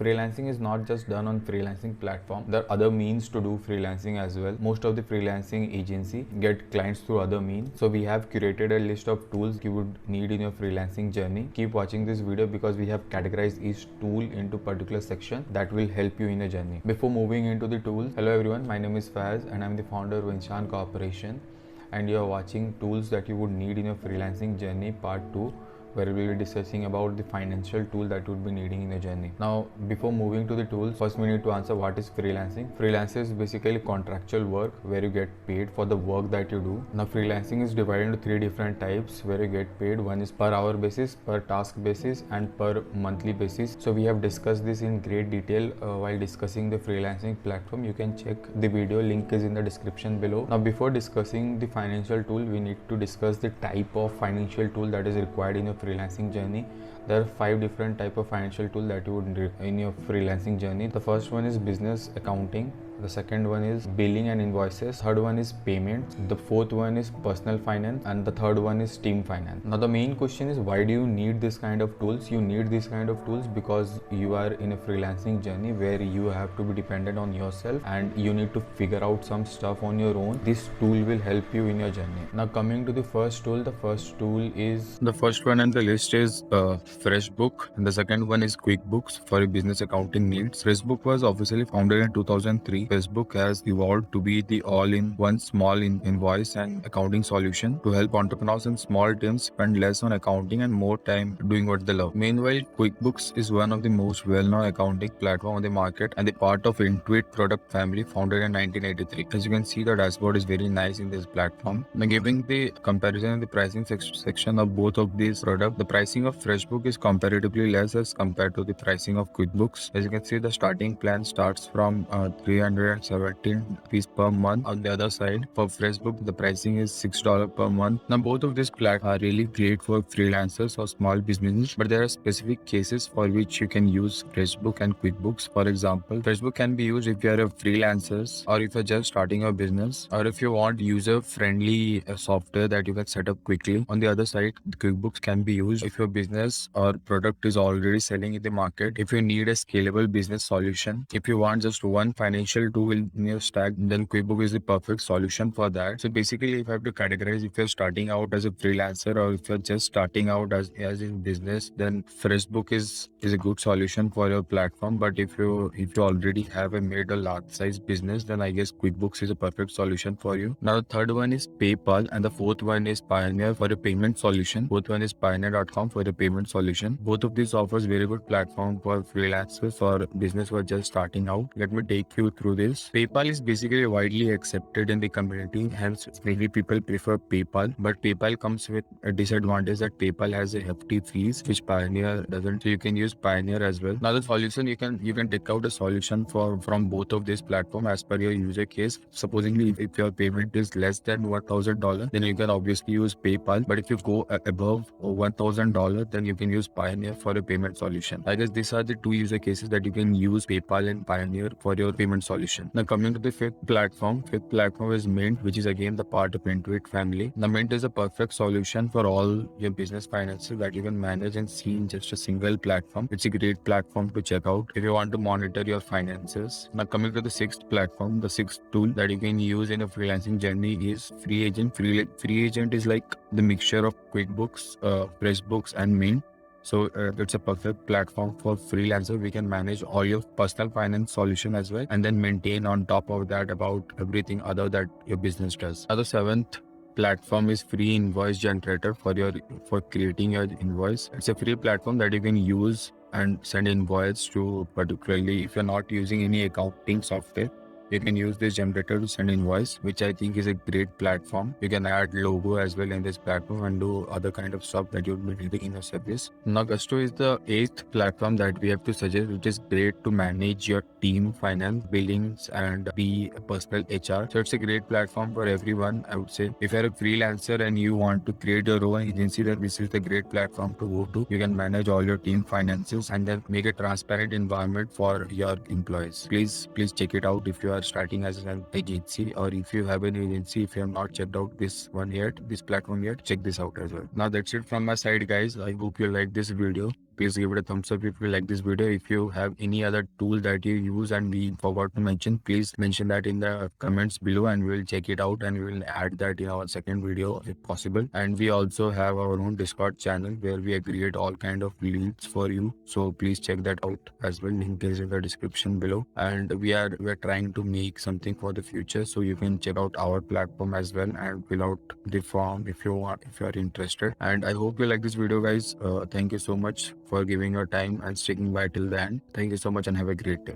Freelancing is not just done on freelancing platform. There are other means to do freelancing as well. Most of the freelancing agency get clients through other means. So we have curated a list of tools you would need in your freelancing journey. Keep watching this video because we have categorized each tool into particular section that will help you in your journey. Before moving into the tools, hello everyone, my name is Faiz and I'm the founder of Inshaan Corporation, and you are watching tools that you would need in your freelancing journey part 2, where we will be discussing about the financial tool that you would be needing in your journey. Now, before moving to the tools, first we need to answer what is freelancing. Freelancing is basically contractual work where you get paid for the work that you do. Now, freelancing is divided into 3 different types where you get paid. One is per hour basis, per task basis, and per monthly basis. So we have discussed this in great detail while discussing the freelancing platform. You can check the video, link is in the description below. Now, before discussing the financial tool, we need to discuss the type of financial tool that is required in your freelancing journey. There are 5 different type of financial tool that you would need in your freelancing journey. The first one is business accounting. The second one is billing and invoices. Third one is payments. The fourth one is personal finance, and the third one is team finance. Now the main question is, why do you need this kind of tools? You need this kind of tools because you are in a freelancing journey where you have to be dependent on yourself and you need to figure out some stuff on your own. This tool will help you in your journey. Now coming to the first tool, the first tool is, the first one on the list is FreshBook, and the second one is QuickBooks for your business accounting needs. FreshBook was officially founded in 2003. FreshBook has evolved to be the all-in-one small invoice and accounting solution to help entrepreneurs and small teams spend less on accounting and more time doing what they love. Meanwhile, QuickBooks is one of the most well-known accounting platform on the market and the part of Intuit product family founded in 1983. As you can see, the dashboard is very nice in this platform. Now, giving the comparison in the pricing section of both of these products, the pricing of FreshBook is comparatively less as compared to the pricing of QuickBooks. As you can see, the starting plan starts from 317 rupees per month. On the other side, for FreshBook, the pricing is $6 per month. Now, both of these platforms are really great for freelancers or small businesses, but there are specific cases for which you can use FreshBook and QuickBooks. For example, FreshBook can be used if you are a freelancer or if you're just starting a business, or if you want user-friendly software that you can set up quickly. On the other side, QuickBooks can be used if your business or product is already selling in the market, if you need a scalable business solution, if you want just one financial tool in your stack, then QuickBooks is the perfect solution for that. So basically, if I have to categorize, if you're starting out as a freelancer or if you're just starting out as in business, then FreshBook is a good solution for your platform. But if you already have a made a large size business, then I guess QuickBooks is a perfect solution for you. Now the third one is PayPal and the fourth one is Pioneer for a payment solution. Both one is Pioneer.com for a payment solution. Both of these offers very good platform for freelancers or business who are just starting out. Let me take you through this. PayPal is basically widely accepted in the community, hence many people prefer PayPal. But PayPal comes with a disadvantage that PayPal has a hefty fees which Pioneer doesn't. So you can use Pioneer as well. Now the solution, you can take out a solution from both of these platforms as per your user case. Supposedly if your payment is less than $1,000, then you can obviously use PayPal. But if you go above $1,000, then you can use Pioneer for a payment solution. I guess these are the two user cases that you can use PayPal and Pioneer for your payment solution. Now coming to the fifth platform is Mint, which is again the part of Intuit family. Now Mint is a perfect solution for all your business finances that you can manage and see in just a single platform. It's a great platform to check out if you want to monitor your finances. Now coming to the sixth platform, the sixth tool that you can use in a freelancing journey is Free Agent. Free Agent is like the mixture of QuickBooks, FreshBooks and Mint. So it's a perfect platform for freelancer. We can manage all your personal finance solution as well, and then maintain on top of that about everything other that your business does. Now the seventh platform is Free Invoice Generator for creating your invoice. It's a free platform that you can use and send invoice to, particularly if you're not using any accounting software. You can use this generator to send invoice, which I think is a great platform. You can add logo as well in this platform and do other kind of stuff that you'll be needing in your service. Now, Gusto is the eighth platform that we have to suggest, which is great to manage your team, finance, billings, and be a personal HR. So it's a great platform for everyone, I would say. If you're a freelancer and you want to create your own agency, then this is the great platform to go to. You can manage all your team finances and then make a transparent environment for your employees. Please check it out if you are starting as an agency, or if you have an agency, if you have not checked out this platform yet, check this out as well. Now that's it from my side, guys. I hope you like this video. please give it a thumbs up if you like this video. If you have any other tool that you use and we forgot to mention, please mention that in the comments below and we will check it out and we will add that in our second video if possible. And we also have our own Discord channel where we create all kind of leads for you, so please check that out as well. Link is in the description below. And we're trying to make something for the future, so you can check out our platform as well and fill out the form if you are interested. And I hope you like this video, guys. Thank you so much for giving your time and sticking by till the end. Thank you so much and have a great day.